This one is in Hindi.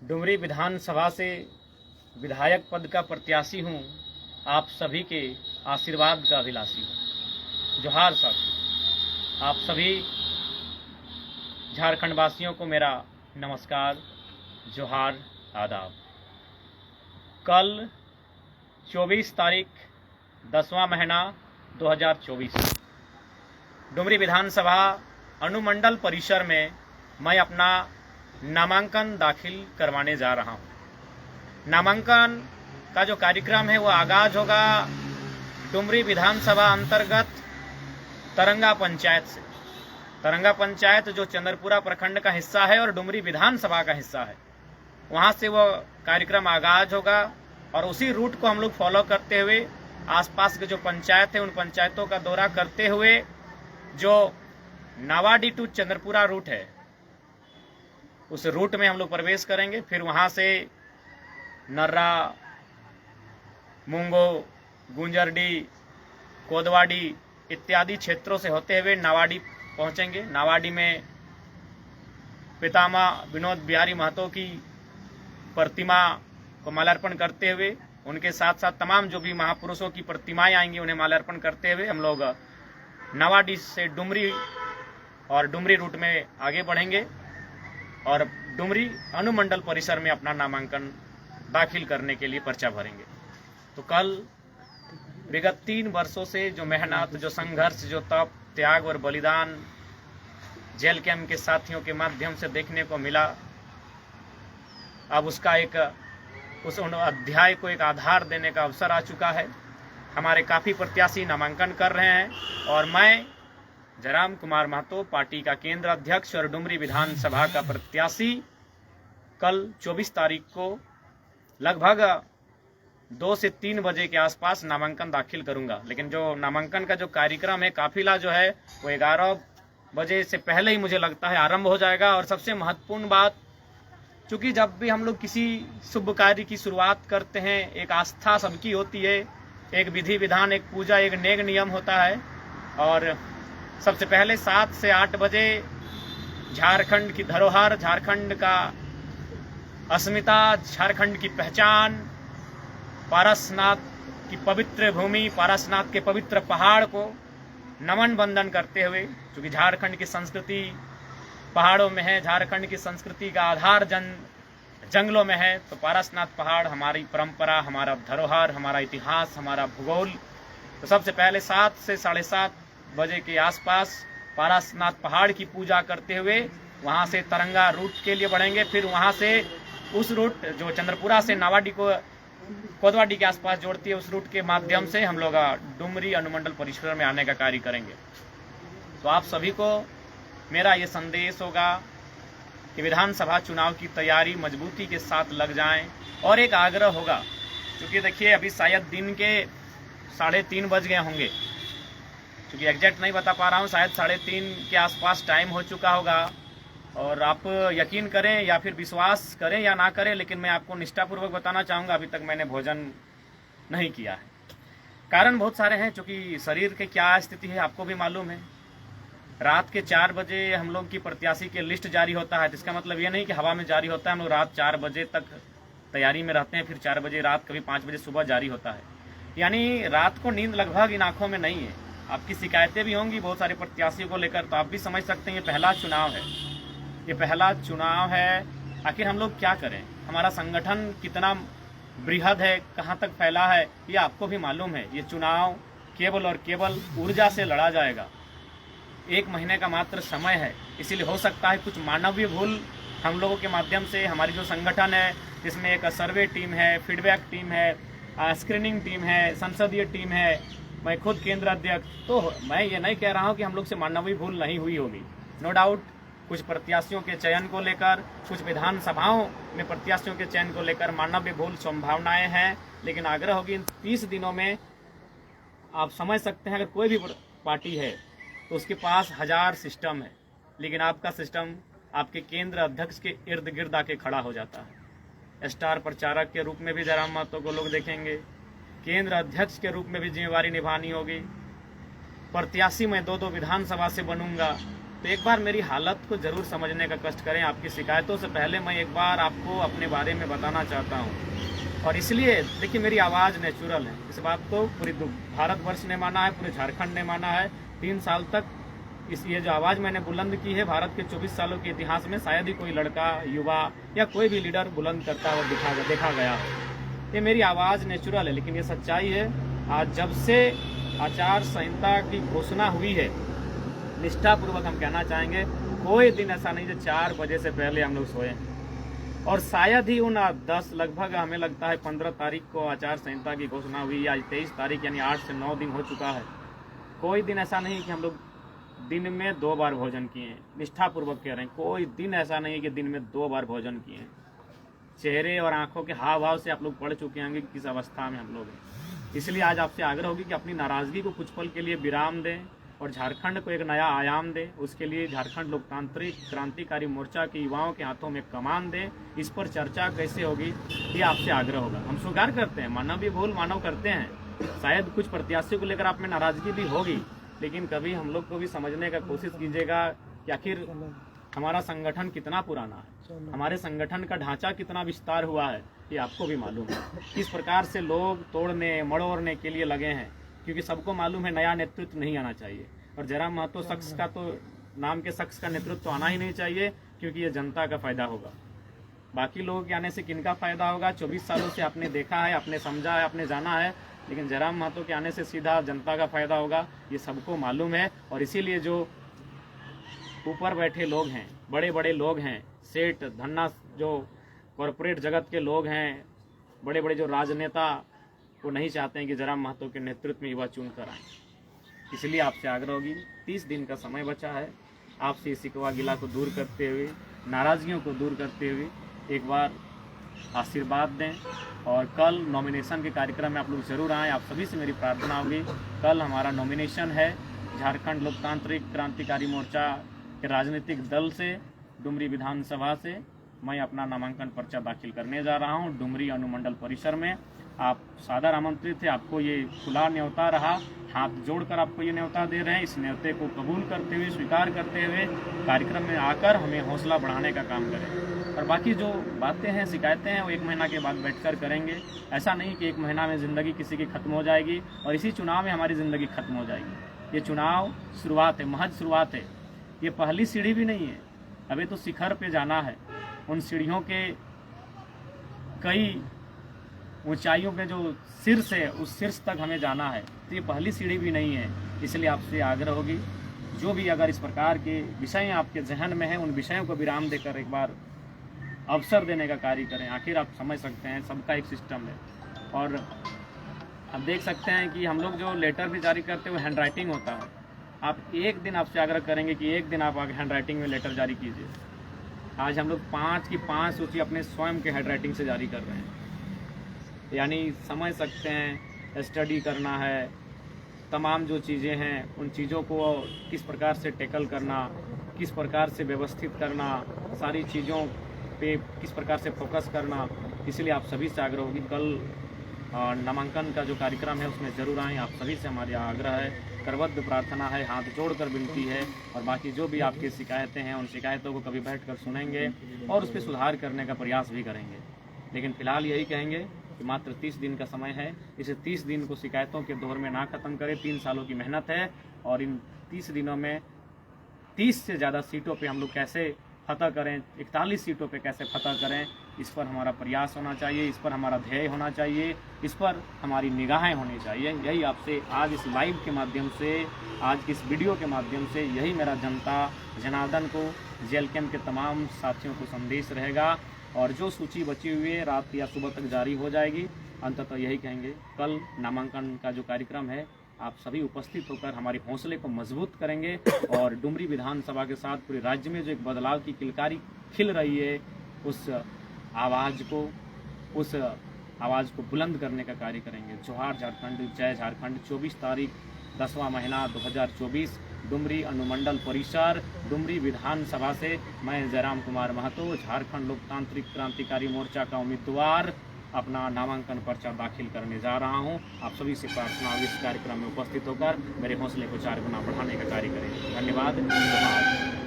डुमरी विधानसभा से विधायक पद का प्रत्याशी हूँ। आप सभी के आशीर्वाद का अभिलाषी हूँ। जोहार साथी, आप सभी झारखंड वासियों को मेरा नमस्कार, जोहार, आदाब। कल 24 तारीख 10वां महीना 2024 डुमरी विधानसभा अनुमंडल परिसर में मैं अपना नामांकन दाखिल करवाने जा रहा हूं। नामांकन का जो कार्यक्रम है वो आगाज होगा डुमरी विधानसभा अंतर्गत तरंगा पंचायत से। तरंगा पंचायत जो चंद्रपुरा प्रखंड का हिस्सा है और डुमरी विधानसभा का हिस्सा है, वहां से वो कार्यक्रम आगाज होगा और उसी रूट को हम लोग फॉलो करते हुए आसपास के जो पंचायत है उन पंचायतों का दौरा करते हुए जो नावाडी टू चंद्रपुरा रूट है उस रूट में हम लोग प्रवेश करेंगे। फिर वहां से नर्रा, मुंगो, गुंजरडी, कोदवाडी इत्यादि क्षेत्रों से होते हुए नावाडी पहुंचेंगे। नावाडी में पितामह विनोद बिहारी महतो की प्रतिमा को माल्यार्पण करते हुए, उनके साथ साथ तमाम जो भी महापुरुषों की प्रतिमाएं आएंगी उन्हें माल्यार्पण करते हुए हम लोग नावाडी से डुमरी और डुमरी रूट में आगे बढ़ेंगे और डुमरी अनुमंडल परिसर में अपना नामांकन दाखिल करने के लिए पर्चा भरेंगे। तो कल विगत 3 वर्षों से जो मेहनत, जो संघर्ष, जो तप, त्याग और बलिदान जेल कैंप के साथियों के माध्यम से देखने को मिला, अब उसका उस अध्याय को एक आधार देने का अवसर आ चुका है। हमारे काफ़ी प्रत्याशी नामांकन कर रहे हैं और मैं जयराम कुमार महतो, पार्टी का केंद्र अध्यक्ष और डुमरी विधानसभा का प्रत्याशी, कल 24 तारीख को लगभग 2 से 3 बजे के आसपास नामांकन दाखिल करूंगा। लेकिन जो नामांकन का जो कार्यक्रम है, काफिला जो है वो 11 बजे से पहले ही मुझे लगता है आरंभ हो जाएगा। और सबसे महत्वपूर्ण बात, चूंकि जब भी हम लोग किसी शुभ कार्य की शुरुआत करते हैं, एक आस्था सबकी होती है, एक विधि विधान, एक पूजा, एक नेक नियम होता है। और सबसे पहले 7 से 8 बजे झारखंड की धरोहर, झारखंड का अस्मिता, झारखंड की पहचान, पारसनाथ की पवित्र भूमि, पारसनाथ के पवित्र पहाड़ को नमन वंदन करते हुए, क्योंकि झारखंड की संस्कृति पहाड़ों में है, झारखंड की संस्कृति का आधार जंगलों में है, तो पारसनाथ पहाड़ हमारी परंपरा, हमारा धरोहर, हमारा इतिहास, हमारा भूगोल। तो सबसे पहले 7 से 7:30 बजे के आसपास पारसनाथ पहाड़ की पूजा करते हुए वहां से तरंगा रूट के लिए बढ़ेंगे। फिर वहां से उस रूट जो चंद्रपुरा से नावाडी को कोदवाडी के आसपास जोड़ती है, उस रूट के माध्यम से हम लोग डुमरी अनुमंडल परिसर में आने का कार्य करेंगे। तो आप सभी को मेरा ये संदेश होगा कि विधानसभा चुनाव की तैयारी मजबूती के साथ लग जाएं। और एक आग्रह होगा, क्योंकि देखिए अभी शायद दिन के 3:30 बज गए होंगे, क्योंकि एग्जैक्ट नहीं बता पा रहा हूँ, शायद 3:30 के आसपास टाइम हो चुका होगा। और आप यकीन करें या फिर विश्वास करें या ना करें, लेकिन मैं आपको निष्ठापूर्वक बताना चाहूँगा, अभी तक मैंने भोजन नहीं किया है। कारण बहुत सारे हैं, क्योंकि शरीर की क्या स्थिति है आपको भी मालूम है। रात के 4 बजे हम लोग की प्रत्याशी के लिस्ट जारी होता है, जिसका मतलब ये नहीं कि हवा में जारी होता है। हम लोग रात 4 बजे तक तैयारी में रहते हैं, फिर 4 बजे रात, कभी 5 बजे सुबह जारी होता है। यानी रात को नींद लगभग इन आंखों में नहीं है। आपकी शिकायतें भी होंगी बहुत सारे प्रत्याशियों को लेकर, तो आप भी समझ सकते हैं ये पहला चुनाव है, ये पहला चुनाव है। आखिर हम लोग क्या करें, हमारा संगठन कितना बृहद है, कहाँ तक फैला है, ये आपको भी मालूम है। ये चुनाव केवल और केवल ऊर्जा से लड़ा जाएगा। 1 महीने का मात्र समय है, इसीलिए हो सकता है कुछ मानवीय भूल हम लोगों के माध्यम से, हमारी जो संगठन है जिसमें एक सर्वे टीम है, फीडबैक टीम है, स्क्रीनिंग टीम है, संसदीय टीम है, मैं खुद केंद्र अध्यक्ष, तो मैं ये नहीं कह रहा हूँ कि हम लोग से मानवीय भूल नहीं हुई होगी। नो डाउट कुछ प्रत्याशियों के चयन को लेकर, कुछ विधानसभाओं में प्रत्याशियों के चयन को लेकर मानवीय भूल संभावनाएं हैं, लेकिन आग्रह होगी इन 30 दिनों में आप समझ सकते हैं, अगर कोई भी पार्टी है तो उसके पास 1000 सिस्टम है, लेकिन आपका सिस्टम आपके केंद्र अध्यक्ष के इर्द गिर्द आके खड़ा हो जाता है। स्टार प्रचारक के रूप में भी जयराम महतो को लोग देखेंगे, केंद्र अध्यक्ष के रूप में भी जिम्मेवारी निभानी होगी, प्रत्याशी मैं 2-2 विधानसभा से बनूंगा, तो एक बार मेरी हालत को जरूर समझने का कष्ट करें। आपकी शिकायतों से पहले मैं एक बार आपको अपने बारे में बताना चाहता हूँ। और इसलिए देखिए, मेरी आवाज़ नेचुरल है, इस बात को पूरी भारतवर्ष ने माना है, पूरे झारखंड ने माना है। 3 साल तक ये जो आवाज़ मैंने बुलंद की है, भारत के 24 सालों के इतिहास में शायद ही कोई लड़का, युवा या कोई भी लीडर बुलंद करता हुआ देखा गया हो। ये मेरी आवाज़ नेचुरल है, लेकिन ये सच्चाई है। आज जब से आचार संहिता की घोषणा हुई है, निष्ठापूर्वक हम कहना चाहेंगे, कोई दिन ऐसा नहीं जो 4 बजे से पहले हम लोग सोए। और शायद ही उन 10 लगभग हमें लगता है 15 तारीख को आचार संहिता की घोषणा हुई। आज 23 तारीख, यानी 8 से 9 दिन हो चुका है। कोई दिन ऐसा नहीं कि हम लोग दिन में 2 बार भोजन किए हैं। निष्ठापूर्वक कह रहे हैं, कोई दिन ऐसा नहीं कि दिन में 2 बार भोजन किए हैं। चेहरे और आंखों के हाव भाव से आप लोग पढ़ चुके होंगे कि किस अवस्था में हम लोग हैं। इसलिए आज आपसे आग्रह होगी कि अपनी नाराजगी को कुछ पल के लिए विराम दें और झारखंड को एक नया आयाम दें। उसके लिए झारखंड लोकतांत्रिक क्रांतिकारी मोर्चा के युवाओं के हाथों में कमान दें। इस पर चर्चा कैसे होगी, ये आपसे आग्रह होगा। हम स्वीकार करते हैं, मानवीय भूल मानव करते हैं। शायद कुछ प्रत्याशियों को लेकर आप में नाराजगी भी होगी, लेकिन कभी हम लोग को भी समझने का कोशिश कीजिएगा कि आखिर हमारा संगठन कितना पुराना है, हमारे संगठन का ढांचा कितना विस्तार हुआ है, ये आपको भी मालूम है। किस प्रकार से लोग तोड़ने मड़ोड़ने के लिए लगे हैं, क्योंकि सबको मालूम है नया नेतृत्व नहीं आना चाहिए। और जयराम महतो शख्स का तो नाम के शख्स का नेतृत्व तो आना ही नहीं चाहिए, क्योंकि ये जनता का फायदा होगा। बाकी लोगों के आने से किनका फायदा होगा? 24 सालों से आपने देखा है, आपने समझा है, आपने जाना है, लेकिन जयराम महतो के आने से सीधा जनता का फायदा होगा, ये सबको मालूम है। और इसीलिए जो ऊपर बैठे लोग हैं, बड़े बड़े लोग हैं, सेठ धन्ना, जो कॉरपोरेट जगत के लोग हैं, बड़े बड़े जो राजनेता, वो नहीं चाहते हैं कि जयराम महतो के नेतृत्व में युवा चुन कर आए। इसलिए आपसे आग्रह होगी, 30 दिन का समय बचा है। आपसे इस शिकवा गिला को दूर करते हुए, नाराजगियों को दूर करते हुए एक बार आशीर्वाद दें। और कल नॉमिनेशन के कार्यक्रम में आप लोग जरूर आएँ। आप सभी से मेरी प्रार्थना होगी, कल हमारा नॉमिनेशन है झारखंड लोकतांत्रिक क्रांतिकारी मोर्चा के राजनीतिक दल से, डुमरी विधानसभा से मैं अपना नामांकन पर्चा दाखिल करने जा रहा हूं डुमरी अनुमंडल परिसर में। आप सादर आमंत्रित थे, आपको ये खुला न्योता रहा, हाथ जोड़कर आपको ये न्योता दे रहे हैं। इस न्योते को कबूल करते हुए, स्वीकार करते हुए कार्यक्रम में आकर हमें हौसला बढ़ाने का काम करें। और बाकी जो बातें हैं, शिकायतें हैं, वो 1 महीना के बाद बैठकर करेंगे। ऐसा नहीं कि 1 महीना में ज़िंदगी किसी की खत्म हो जाएगी और इसी चुनाव में हमारी ज़िंदगी खत्म हो जाएगी। ये चुनाव शुरुआत है, महज शुरुआत है। ये पहली सीढ़ी भी नहीं है, अभी तो शिखर पे जाना है। उन सीढ़ियों के कई ऊंचाइयों पे जो शीर्ष है, उस शीर्ष तक हमें जाना है। तो ये पहली सीढ़ी भी नहीं है। इसलिए आपसे आग्रह होगी, जो भी अगर इस प्रकार के विषय आपके जहन में हैं, उन विषयों को विराम देकर एक बार अवसर देने का कार्य करें। आखिर आप समझ सकते हैं, सबका एक सिस्टम है। और आप देख सकते हैं कि हम लोग जो लेटर भी जारी करते हैं वो हैंड राइटिंग होता है। आप एक दिन आपसे आग्रह करेंगे कि एक दिन आप हैंड राइटिंग में लेटर जारी कीजिए। आज हम लोग 5 की 5 सूची अपने स्वयं के हैंड राइटिंग से जारी कर रहे हैं। यानी समझ सकते हैं, स्टडी करना है, तमाम जो चीज़ें हैं उन चीज़ों को किस प्रकार से टैकल करना, किस प्रकार से व्यवस्थित करना, सारी चीज़ों पे किस प्रकार से फोकस करना। इसलिए आप सभी से आग्रह होगी, कल नामांकन का जो कार्यक्रम है उसमें ज़रूर आएँ। आप सभी से हमारी आग्रह है, करबद्ध प्रार्थना है, हाथ जोड़कर विनती है। और बाकी जो भी आपकी शिकायतें हैं, उन शिकायतों को कभी बैठकर सुनेंगे और उस पर सुधार करने का प्रयास भी करेंगे। लेकिन फिलहाल यही कहेंगे कि मात्र 30 दिन का समय है। इसे 30 दिन को शिकायतों के दौर में ना ख़त्म करें। 3 सालों की मेहनत है और इन 30 दिनों में 30 से ज़्यादा सीटों पे हम लोग कैसे फतह करें, 41 सीटों पे कैसे फतह करें, इस पर हमारा प्रयास होना चाहिए, इस पर हमारा ध्येय होना चाहिए, इस पर हमारी निगाहें होनी चाहिए। यही आपसे आज इस लाइव के माध्यम से, आज की इस वीडियो के माध्यम से यही मेरा जनता जनार्दन को, जेएलकेएम के तमाम साथियों को संदेश रहेगा। और जो सूची बची हुई है रात या सुबह तक जारी हो जाएगी। अंततः यही कहेंगे, कल नामांकन का जो कार्यक्रम है आप सभी उपस्थित होकर हमारे हौसले को मजबूत करेंगे और डुमरी विधानसभा के साथ पूरे राज्य में जो एक बदलाव की किलकारी खिल रही है, उस आवाज़ को बुलंद करने का कार्य करेंगे। जोहार झारखंड, जय झारखंड। 24 तारीख 10वां महीना 2024 डुमरी अनुमंडल परिसर, डुमरी विधानसभा से मैं जयराम कुमार महतो, झारखंड लोकतांत्रिक क्रांतिकारी मोर्चा का उम्मीदवार, अपना नामांकन पर्चा दाखिल करने जा रहा हूं। आप सभी से प्रार्थना इस कार्यक्रम में उपस्थित होकर मेरे हौसले को 4 गुना बढ़ाने का कार्य करें। धन्यवाद।